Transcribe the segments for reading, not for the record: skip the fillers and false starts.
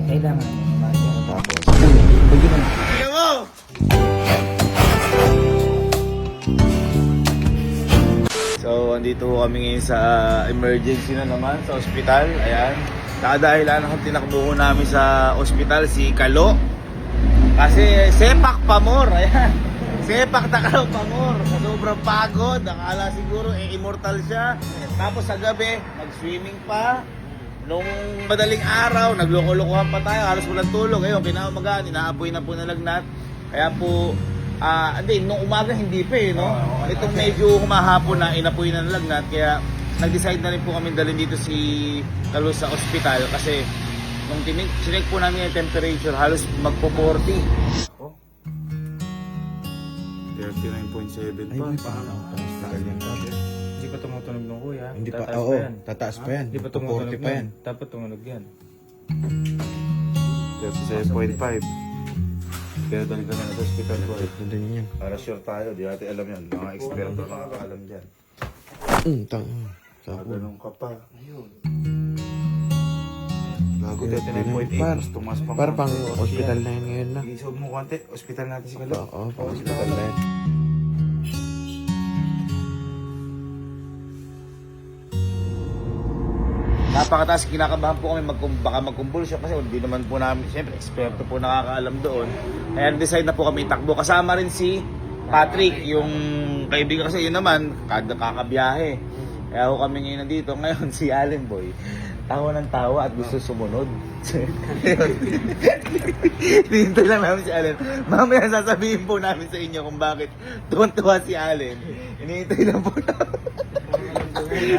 Kailangan mo. Tapos, bigyan mo. Tingnan mo! So, andito kami ngayon sa emergency na naman sa ospital. Ayan. Nakadahilan ang tinakbo namin sa ospital si Kalo. Kasi sepak pamor. Ayan. Sepak na Kalo pamor. Sa sobrang pagod. Akala siguro immortal siya. Tapos sa gabi, nag-swimming pa. Nung madaling araw, nagloko-lokohan pa tayo. Halos walang tulog. Ayun, kinamagaan, inaapoy na po nalagnat. Kaya po, hindi, nung umaga hindi pa eh, no? Itong medyo humahapon na, inapoy na nalagnat. Kaya nag-decide na rin po kami dalhin dito si Kalo sa ospital. Kasi nung chinek po namin yung temperature, halos magpo-40. Oh. 39.7 pa. Hindi pa tumutunog nung kuya. Hindi pa, Tataas oo, pa yan. tataas pa yan. Hindi pa tumutunog 40 pa yan. Dapat tumunog yan. 37.5. Kaya doon ka na sa hospital ko. Nandun yan. Para sure tayo, di natin alam yan. Mga eksperto nakakaalam dyan. Ganun ka pa. Ayun. Bago 39.8. Mas tumas pa. Para pang hospital na yan ngayon na. Isog mo konti. Hospital natin si Kalo. Oo, pang hospital na yan. Napakataas, kinakabahan po kami baka magkumbulsyon kasi hindi naman po namin, siyempre, eksperto po nakakaalam doon. Kaya decide na po kami takbo. Kasama rin si Patrick, yung kaibigan kasi yun naman, kakabiyahe. Kaya ako kami ngayon nandito. Ngayon si Allen Boy, tawa ng tawa at gusto sumunod. Hinintay lang namin si Allen. Mamaya sasabihin po namin sa inyo kung bakit tuwan-tuwa si Allen. Hinihintay lang po namin.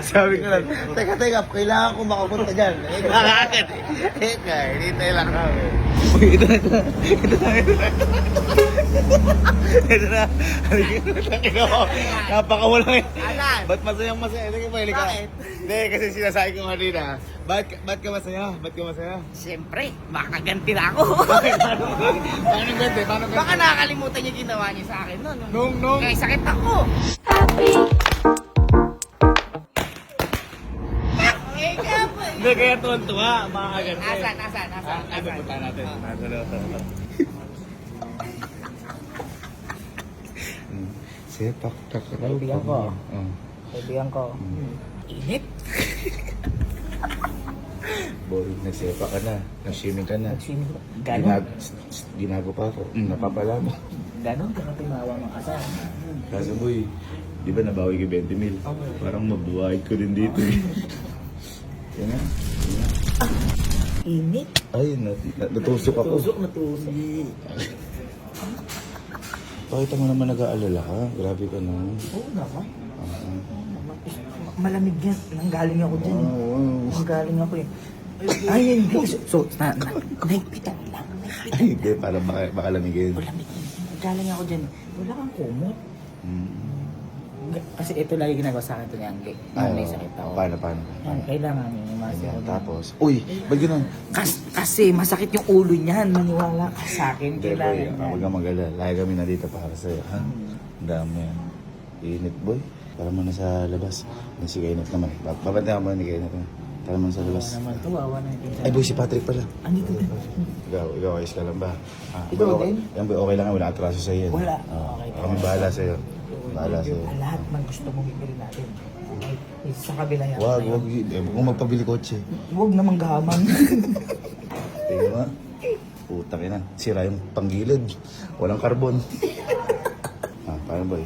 Sabi ko lang, teka, kailangan ko makapunta dyan. Eh, bakit? Teka, hinihintay lang namin. Uy, ito na. Napakawalang yun. Ba't masayang masaya? Sige pa, halika. Hindi, kasi sinasabi ko kanina. Ba't ka masaya? Ba't ka masaya? Siyempre, makaganti na ako. Paano ganda? Baka nakakalimutan niya ginawa niya sa akin noon. Nung. Kaya sakit ako. Eh, kaya po. Hindi, kaya tuwan-tuwa. Makakaganda. Asan? Ay, pupunta natin. Sepak takraw. Kaibigan ko. Oo. Kaibigan ko. Init. Boy, nagsepak ka na. Nag-swimming ka na. Nag-swimming ko. Ganon. Ginago pa ako. Napapala mo. Ganon ka na tumawa ng asal. Kaso boy, di ba nabawi kay 20 mil? Parang mabuhay ko din dito eh. Yan na. Init. Ay, natusok ako. Natusok. Bakit mo naman nag-aalala ka? Grabe ka na. Oo naman. Malamig yan. Nanggaling ako dyan. Nanggaling ako eh. Ay, hindi. So, naigpitan lang. Ay, hindi. Para makalamigin. Malamig yan. Nanggaling ako dyan. Wala kang kumot. Mm. Kasi ito lagi ginagawa sa akin ito ni Angge. Yung may sakit ako. Paano? Yan, kailangan yung Ayan, masyado. tapos, uy, ba't ganun? Kasi masakit yung ulo niyan. Maniwala ka sa akin. Hindi, boy. Kailangan yan. Huwag kang mag-alala. Lagi kami nandito para sa'yo, ha? Ang dami yan. Init, boy. Tara muna sa labas. Yung si Kenneth naman. Babantayan mo ni Kenneth. Tara muna sa labas. Naman to, wawa na yung Ay, boy, si Patrick pala. Andito din. Ikaw ayos ka lang ba? Ikaw boy, din? Yan, boy, okay lang. Wala atraso sa'yo. Wala. Okay. Okay. Kami bahala sa'yo. Bahala sa'yo. Lahat ng gusto mong bibili natin. Okay. Sa kabila yan. Wag. Huwag kong magpabili kotse. Huwag namang gaman. Tingnan mo. Putang ina. Sira yung panggilid. Walang karbon. Paano boy?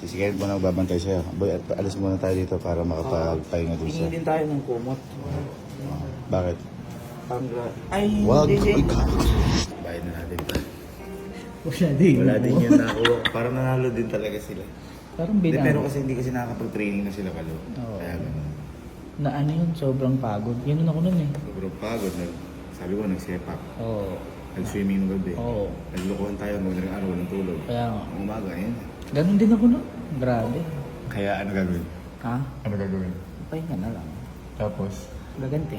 Sisigayin mo na magbabantay sa'yo. Boy, at alis muna tayo dito para makapagpahinga dun sa... Tingin din tayo ng kumot. Bakit? Ay, Wag! hindi. Uy, bayad na natin ito. Wala din. Wala din yun nakuha. Parang nanalo din talaga sila. Parang Hindi, binang. pero kasi hindi kasi nakakapag-training na sila Kalo. Oo. Kaya gano'n. Na ano yun, sobrang pagod. Yun ako nun eh. Sobrang pagod. Sabi ko, nagsepak. Oo. Nag-swimming ng gabi. Oo. Naglukuhan tayo, madaling araw, walang tulog. Kaya nga. Ang umaga, yun. Ganun din ako nun. Grabe. Kaya ano gagawin? Ha? Ano gagawin? Pahinga na lang. Tapos? Gaganti.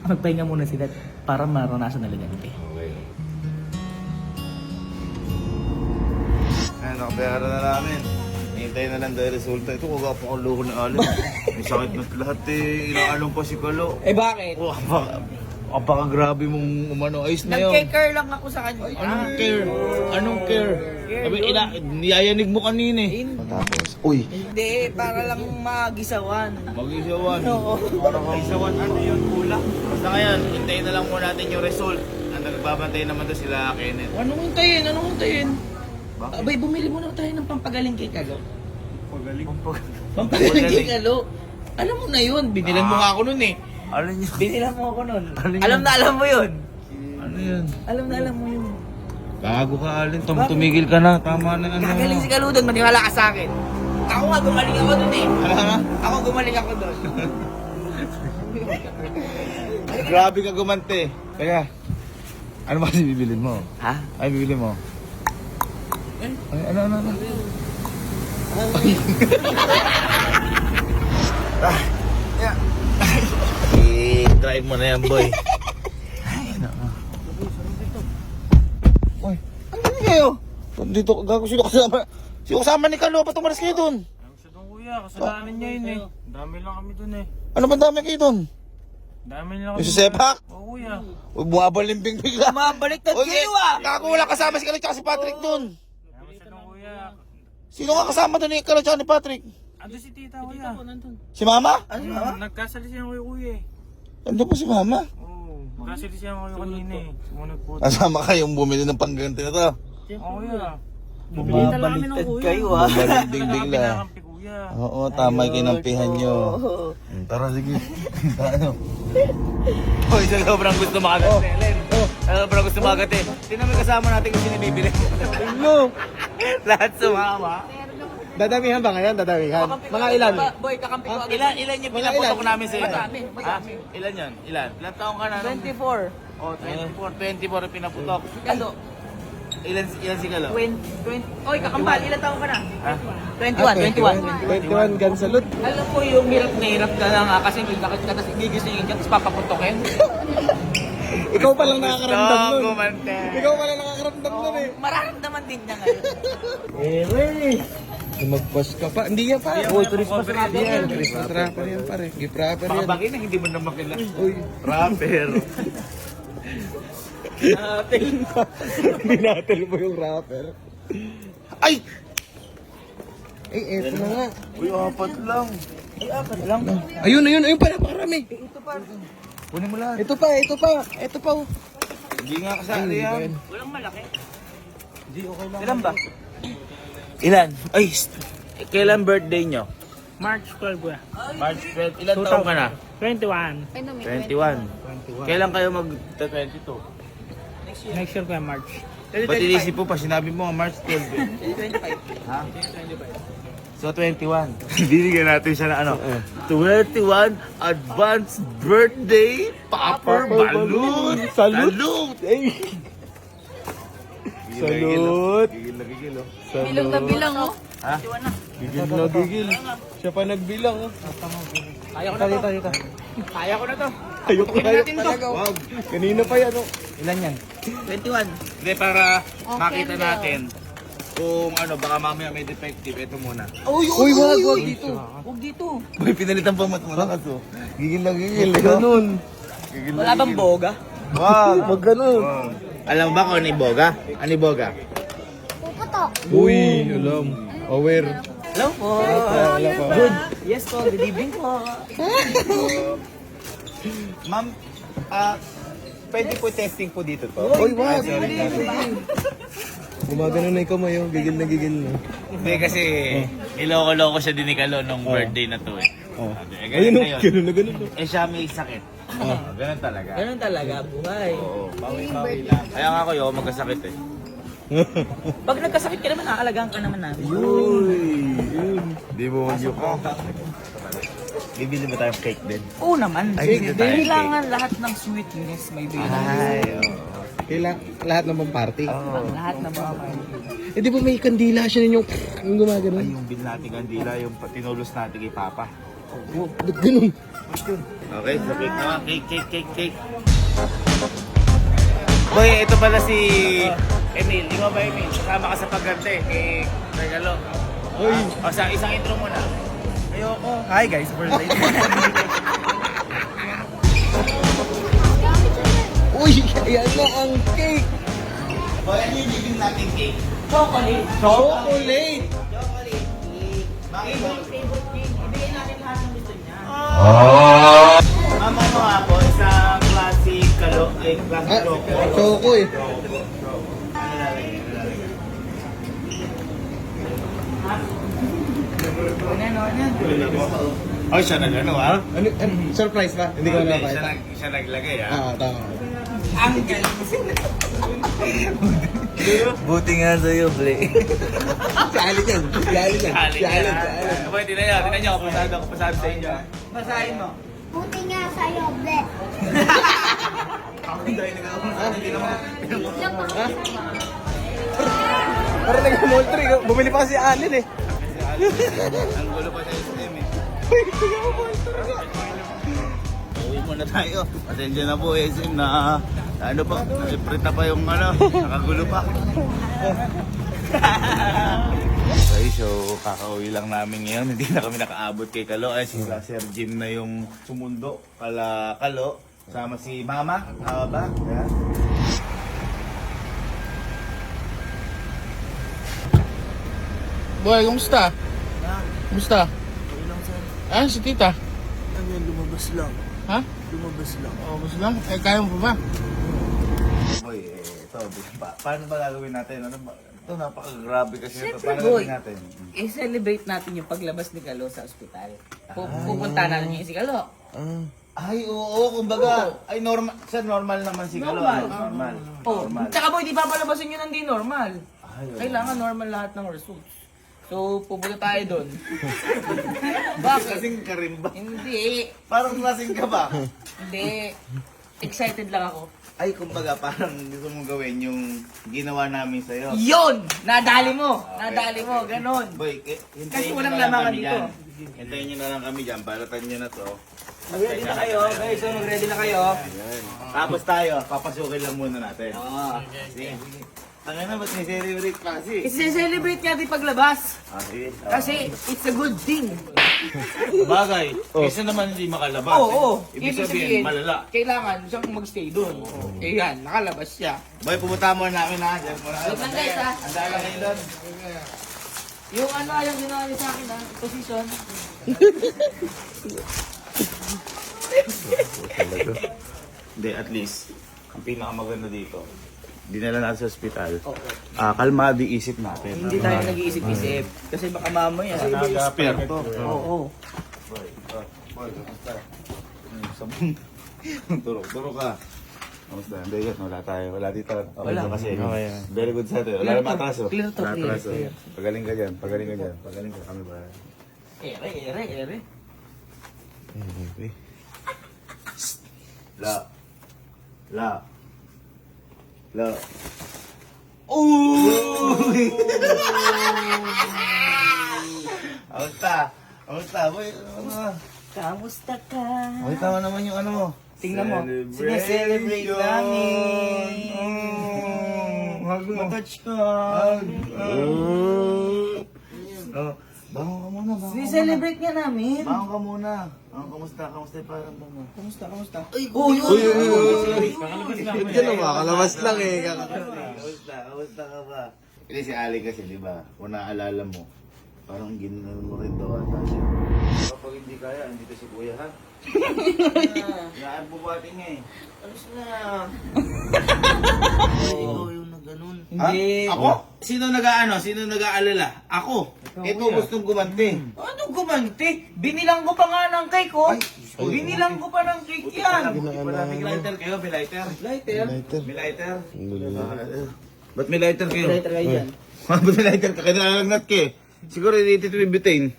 Magpahinga muna sila para maranasan na gaganti. Okay. Ay, nakabayaran na namin. Hintay na lang dahil resulta. Ito, kung pa ang loko ng Allen. May sakit na lahat eh. Ilang along pa si Kalo. Eh bakit? Apaka-grabe mong umano. Ayos na yun. Nag-care lang ako sa kanya. Anong care? Anong care? Sabi, niyayanig mo kanina eh. Tapos, uy, Hindi, para lang magisawan. Mag-isawan. Oo. Para kang isawan. Ano yun? Kulang. Basta ngayon, hintayin na lang muna natin yung result. Ang nagbabantay naman to sila Kenneth. Anong hintayin? Anong hintayin? Abay, bumili muna tayo ng pampagaling kay Kalo. Pampagaling kay Kalo. Alam mo na yun, binilan mo nga ako nun eh. Ano yun? Binilan mo ako nun. Ano yun? Alam na alam mo yun. Ano yun? Alam na alam mo yun. Gago ka, Alin. Tumigil ka na. Tama na ano. Gagaling si Kalo doon, maniwala ka sa akin. Ako nga, gumaling ako doon eh. Ano? Ako gumaling ako doon. Grabe ka gumante. Teka. Ano ba kasi bibilin mo? Ha? Ay, bibili mo. Ay, ano? I-drive mo na yan, boy. Uy, ano ba kayo? Dito, gago, sino kasama? Sino kasama ni Kalo? Ba't umalis kayo dun? Siya doon kuya, kasalanan niya yun eh. Dami lang kami doon eh. Ano ba dami kayo dun? Dami lang Yung kami. sa sepak? Oo kuya. Uy, bumabalimbing bigla. Mabaliktad Uy, kayo ah! gago, wala kasama si Kalo tsaka si Patrick dun. Dami siya doon kuya. Sino ka kasama dun ni Kalo tsaka ni Patrick? Ando si tita kuya. Si Mama? Nagkasalisihan ko yung kuya eh. Ano po si Mama? Oo, nagkasalisihan ko yung kanina eh. Sumunod po. Kasama kayong bumili ng pangganti na to. Oo kuya. Mabaliktad kayo ah! Bumabalimbing bigla. Kinakampi kuya. Oo, tama yung kinampihan nyo. Tara, sige. Ano? Hoy, sobrang gusto makagat si Ellen. Sobrang gusto makagat eh. Sino may kasama natin kung sino bibili? Lahat sumama. Dadamihan ba ngayon? Dadamihan. Mga ilan? Boy, kakampi ko agad. Ilan yung pinaputok namin sa iyo? Madami, madami. Ilan yan? Ilan? Ilan taong ka na? 24. Oh, 24 yung pinaputok. Kalo. Ilan si Kalo? 20. Oy, kakambal, ilan taon ka na? Ha? 21. 21 gan salud. Alam ko yung hirap na hirap ka lang kasi may lakad ka tapos gigisingin ka tapos papaputokin. Ikaw pa lang nakakaramdam nun. Gumante. Ikaw pa lang nakakaramdam nun eh. Mararamdaman din niya ngayon. Magpost ka pa. Hindi yan pa. Uy, Christmas rapper yan. Christmas rapper yan pare. Gift rapper Baka yan. bagay na hindi mo na makilala. Uy. Rapper. Binatel mo yung rapper. Ay! Eh, eto na nga. Uy, apat lang. Ayun, pala, parami. Kunin mo lahat. Ito pa. Oh. Hindi nga kasali yan. Walang malaki. Ilan ba? Ilan? Ay, kailan birthday nyo? March 12 kuya. March 12. Ilan taong ka na? 21. 21. Kailan kayo mag-22? Next year kuya, March. Ba't inisip mo pa? Sinabi mo nga March 12 eh. 25. Ha? So 21. Bibigyan natin siya na ano? 21 advance birthday popper balloon. Salute. Salute. Gigil na gigil oh. Bilang na bilang oh. Ha? Gigil na gigil. Siya pa nagbilang. Oh. Kaya ko na to. Dito. Kaya ko na to. Ayoko Tingnan natin to. Wow. Kanina pa yan. Oh. Ilan yan? 21. Hindi, para makita natin kung ano, baka mamaya may defective. Ito muna. Uy, wag dito. Huwag dito. Boy, pinalitan pa mat mo lakas oh. Gigil na gigil. Ganun. Gigil Wala bang boga? Wag. Wag ganun. Alam mo ba kung ano yung boga? Ano yung boga? Uy, alam. Aware. Hello po. Wala pa. Good. Yes po, good evening po. Ma'am, pwede po testing po dito to? Uy, wag. Gumagano na ikaw mayo. Gigil na gigil na. Hindi kasi niloko-loko siya din ni Kalo nung birthday na to eh. Oh. Sabi, Ayun ganun o. na yun. Ganun na ganun. Eh siya may sakit. Ganun talaga. Ganun talaga, buhay. Oo, bawi-bawi lang. Kaya nga ako yung magkasakit eh. Pag nagkasakit ka naman, aalagaan ka naman namin. Di mo yung Bibili mo tayong cake din. Oo naman. Ay, hindi tayo Kailangan lahat ng sweetness may bigay. Kailang lahat naman party. Lahat na mga Eh di ba may kandila siya ninyong yung gumagano? Ay, yung bill natin kandila, yung tinulos natin kay Papa. Ba't ganun? Okay, so cake na. Cake. Boy, ito pala si Emil. Di ba ba Emil? Kasama ka sa pagkante kay Kalo. Uy. O, sa isang intro muna. Ayoko. Hi guys, birthday. Uy, ayan na ang cake. Boy, ano yung bibing natin cake? Chocolate. Chocolate! Bakit ba? Ibigay natin lahat ng gusto niya. Mama mo ako, isang classic kalo, ay classic choco. Choco eh. Ano lalagay? Ay, siya nag-ano ha? Surprise ba? Hindi ko na nakakita. Siya naglagay ha? Tama. Ang galing. Buti nga sa'yo, Ble. Si Alin yan. Si Alin yan. Si Alin. Boy, tinan niyo, kapasado sa inyo. Basahin mo. Buti nga sa'yo, Ble. Parang nag-moltry. Bumili pa si Alin eh. Ang gulo pa sa SM eh. Uwi muna tayo. Pasensya na po SM na ano pa, na-print na pa yung ano, nakagulo pa. Okay, so kakauwi lang namin ngayon. Hindi na kami nakaabot kay Kalo. Ay, si Sir Jim na yung sumundo. Kalo. Sama si Mama. Tama ba? Yeah. Boy, kumusta? Kumusta? Ah, si tita. Ano yan, lumabas lang. Ha? Lumabas lang. Oh, basta lang. Eh, kaya mo pa ba? Boy, ito, paano ba gagawin natin? Ano ba? Ito, napaka-grabe kasi ito. Siyempre, Paano boy. gagawin natin? I-celebrate natin yung paglabas ni Galo sa ospital. Pupunta natin yung si Galo. Ay, oo, kumbaga, ay normal, sir, normal naman si Galo. Normal. Normal. Oh, Normal. tsaka boy, di papalabasin yun ng di normal. Ay, oo. Kailangan normal lahat ng results. So, pupunta tayo doon. Bakit? Kasing ka rin ba? Hindi. Parang lasing ka ba? Hindi. Excited lang ako. Ay, kumbaga, parang gusto mong gawin yung ginawa namin sa'yo. Yun! Nadali mo! Nadali mo, ganon. Boy, hintayin Kasi nyo walang na lang lamangan kami dito. dyan. Hintayin nyo na lang kami dyan, balatan nyo na to. Mag-ready na kayo, guys. So, mag-ready na kayo. Ayan. Tapos tayo, papasukin lang muna natin. Oo. Sige. Ang ano, ba't may celebrate pa kasi? I-celebrate natin paglabas. Sige. Kasi it's a good thing. Bagay, kaysa naman hindi makalabas. Oo. Ibig sabihin, malala. Kailangan siyang magstay doon. Eh yan, nakalabas siya. Boy, pumunta mo namin ha. Diyan muna. Wait lang, guys, ha? Ang dala kayo doon. Yung ano, yung ginawa niya sa akin ha, position. Hindi, at least, ang pinakamaganda dito, dinala natin sa ospital. Kalmado yung isip natin. Hindi tayo nag-iisip-isip. Kasi baka mamaya. Nag-asperto. Oo. Boy, kamusta? Sabon. Turo ka. Kamusta? Hindi yan, wala tayo. Wala dito. Wala. Kasi, very good sa atin. Wala Clear naman to. atraso. Clear to, Wala clear, atraso. clear. Pagaling ka dyan. Pagaling ka kami ba? Ere. Okay. La. Uy! Kamusta? Boy, ano? Kamusta ka? Okay, tama naman yung ano mo. Tingnan mo. Sineselebrate namin. Hug mo. Matouch ka. Bangon ka muna, Sineselebrate nga namin. Bangon ka muna. Kamusta yung pakiramdam mo? Kamusta? Uy! Ito na makalabas lang eh. Kamusta ka ba? Hindi si Ali kasi, di ba? Kung naaalala mo, parang ginanon mo rin daw ata siya. Kapag hindi kaya, andito si Kuya, ha? Yaan po bating eh. Alis na. Ikaw yung nag-ganon. Hindi. Ako? Sino nag-aalala? Ako. Ito gustong gumanti. Ano gumanti? Binilang ko pa nga ng cake, oh. Binilang ko pa ng cake yan. May lighter kayo? May lighter? Lighter. May lighter? Ba't may lighter kayo? Lighter kayo dyan. Ba't may lighter ka? Kinalagnat ka eh. Siguro dito yung butane.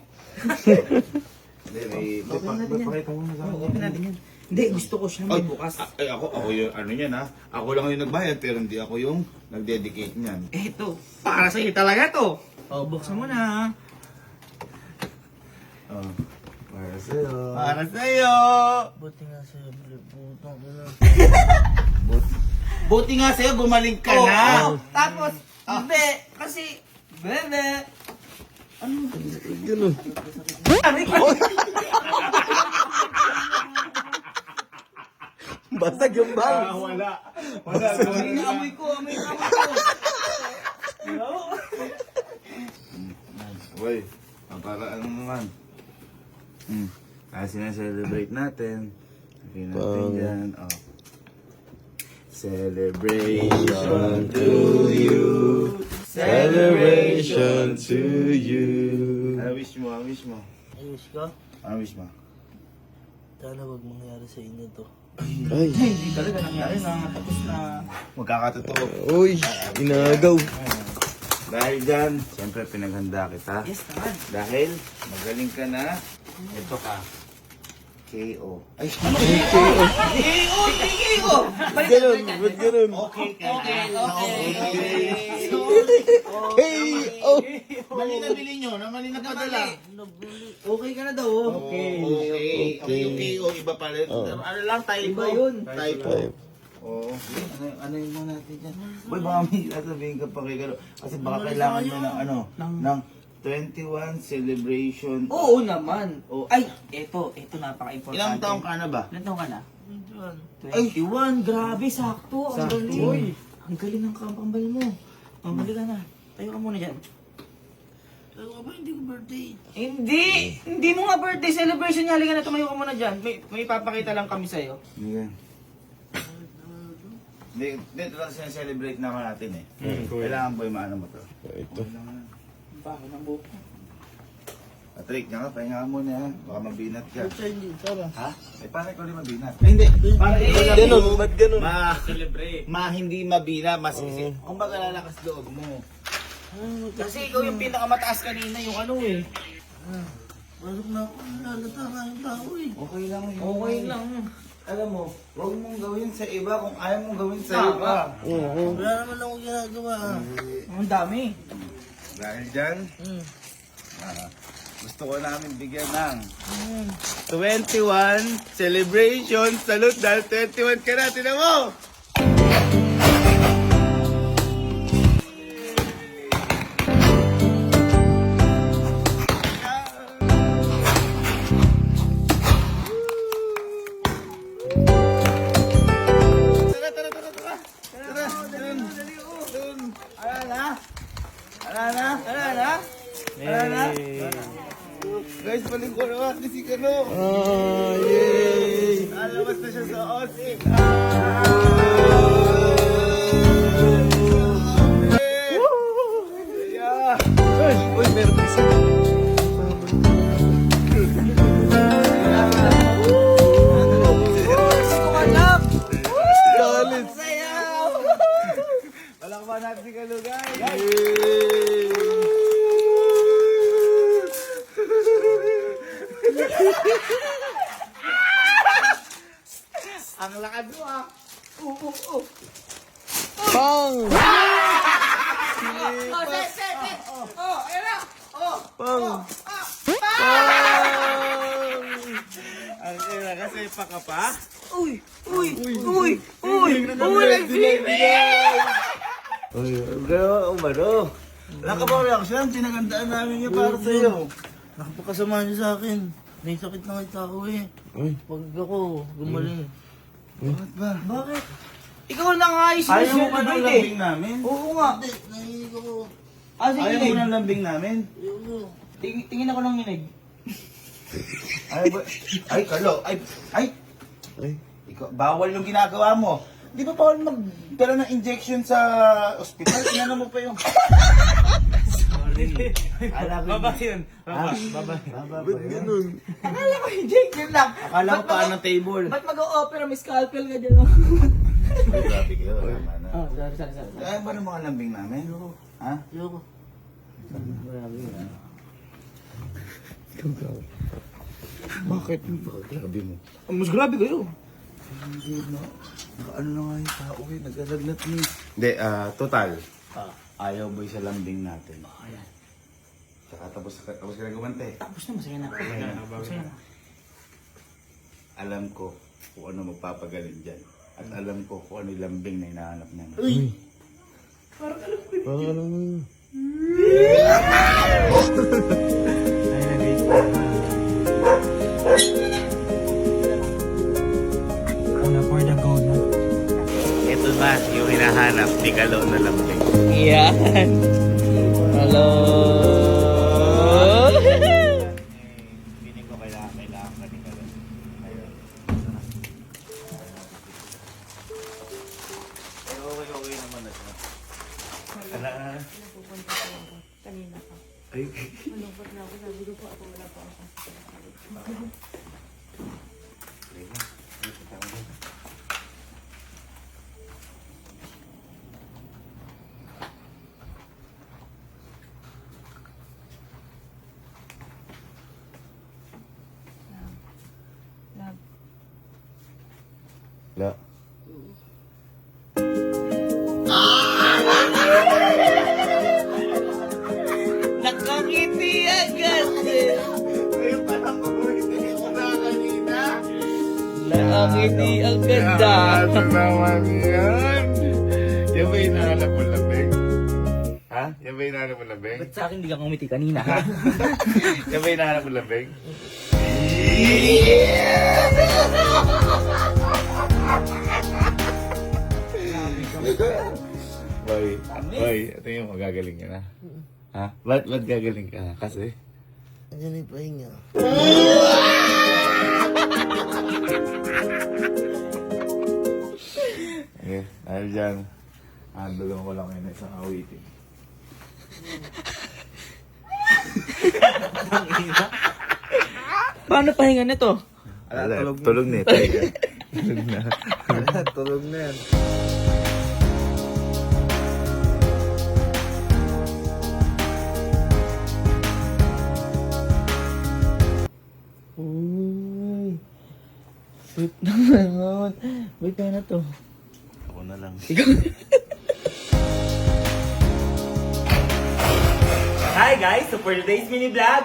Hindi, papakita mo na sa akin. Open natin yan. Hindi, gusto ko siya may bukas. Ay, ako yung ano yan ha. Ako lang yung nagbayad pero hindi ako yung nag-dedicate niyan. Eto, para sa'yo talaga to. Oh, buksan mo na. Oh, para sa'yo. Para sa'yo. Buti nga sa'yo, putang ina. Buti nga sa'yo, gumaling ka Oh, na. oh. Tapos, hindi, kasi, bebe. Ganun. Ano Basag yung bang. Wala. Wala. Amoy ko. Boy, para ano naman. Kasi na-celebrate natin. Okay natin dyan. Oh. Celebration to you. Celebration to you. Ano wish mo? Ano wish mo? Ayos ka? Ano wish mo? Sana wag mangyari sa inyo to. Ay, Hindi talaga nangyari na. Tapos na. Magkakatotoo. uy, inagaw. Dahil dyan, siyempre pinaghanda kita. Yes, naman. Dahil magaling ka na, ito ka. KO. Ay, Ba't ganun? Ba't ganun? okay ka na. K.O. Mali na bili nyo, na mali na padala. Okay ka na daw. Okay. Yung KO, iba pala. Ano lang, typo. Iba yun. Typo. Oo. Ano yung mga natin dyan? Boy, baka may sasabihin ka pa kay Garo. Kasi baka kailangan mo ng ano, ng 21 celebration. Oo naman. Oh. Ay, eto napaka-importante. Ilang taong ka na ba? Ilang taong ka na? 21. Grabe, sakto. Ang galing. Ang galing ng kambal mo. Mamali ka na. Tayo ka muna dyan. Tayo ka ba? Hindi ko birthday. Hindi! Hindi mo nga birthday celebration niya. Halika na, tumayo ka muna dyan. May ipapakita lang kami sa'yo. Hindi. Dito lang siya-celebrate naman natin eh. Kailangan boy maano mo to. Ito. Bako ng buhok. Patrick, nga ka, pahinga ka muna ha. Baka mabinat ka. Ha? Eh, paano ko rin mabinat? Hindi. Para Ganun, ba't ganun? hindi mabina, mas kung baga lalakas loob mo. Kasi ikaw yung pinakamataas kanina, yung ano eh. Pasok na ako, lalata ka yung tao eh. Okay lang yun. Okay lang. Alam mo, huwag mong gawin sa iba kung ayaw mong gawin sa Tama. iba. Wala naman ako ginagawa. Ang dami. Dahil dyan, gusto ko namin bigyan ng 21 celebration salute dahil 21 ka na, tinan mo! Guys, palingkod naman ni si Kano. Yay! Alabas na siya sa Aussie. Uy, meron isa. Galit. Palakpan natin si Kano, guys. Ang lakad mo ah. Pang! Pang! Ang ina kasi pa ka pa. Uy! Bro, umano. Nakabawal ako siya. Pinagandaan namin niya para sa'yo. Nakapakasama niyo sa akin. May sakit na kita ako eh. Uy. Pag ako gumaling. Bakit ba? Bakit? Ikaw na nga ayos Ayaw mo ba ng lambing namin? Oo nga. Nahilig ako. Ah, sige. Ayaw mo ng lambing namin? Tingin ako ng nginig. Ay, ba? Ay, Kalo. Ay. Ay. Ikaw, bawal yung ginagawa mo. Di ba bawal magdala ng injection sa ospital? Inano mo pa yung... Sorry. Baba yun. Baba. Ba't ganun? Akala ko injection lang. Akala ko paan ng table. Ba't mag-o-opera? May scalpel ka dyan. Ay, grabe kayo. Tama na. Oh, sorry. Ayaw ba ng mga lambing namin? Ha? Ayoko. Bakit? Grabe mo. Mas grabe kayo. Hindi na. Ano na nga yung tao eh. Nagkalagnat ni. Hindi, total. Ayaw boy sa lambing natin. Ayan. Tsaka tapos ka na gumante. Tapos na, masaya na. Masaya na. Alam ko kung ano magpapagaling dyan. At alam ko kung ano yung lambing na hinahanap niya. Parang alam mo yun. Una for the gold. Kalo na lang din. Yan. Hello. Feeling ko kailangan ka ni Kalo. Ayun. Pero okay naman na siya. Ala. Kanina pa. Ay. Malungkot na ako. Sabi ko po ako wala pa ako. Love. La. Nakangiti agad. Nakangiti agad ah. Ano naman yan? Yan ba hinahanap mo labing? Ha? Yan ba hinahanap mo labing? Ba't sa akin hindi ka ngumiti kanina? Yan ba hinahanap mo labing? Boy, ito yung magagaling ka na. Ha? Ba't gagaling ka na? Kasi? Ganun pa hinga. Okay, dahil dyan, handulong ko lang kayo na isang awitin. Paano pahinga nito? Tulog na ito. Tulog na. Tulog na yan. Uy. Sweet naman. Wait na to. Ako na lang. Hi guys! So for today's mini vlog,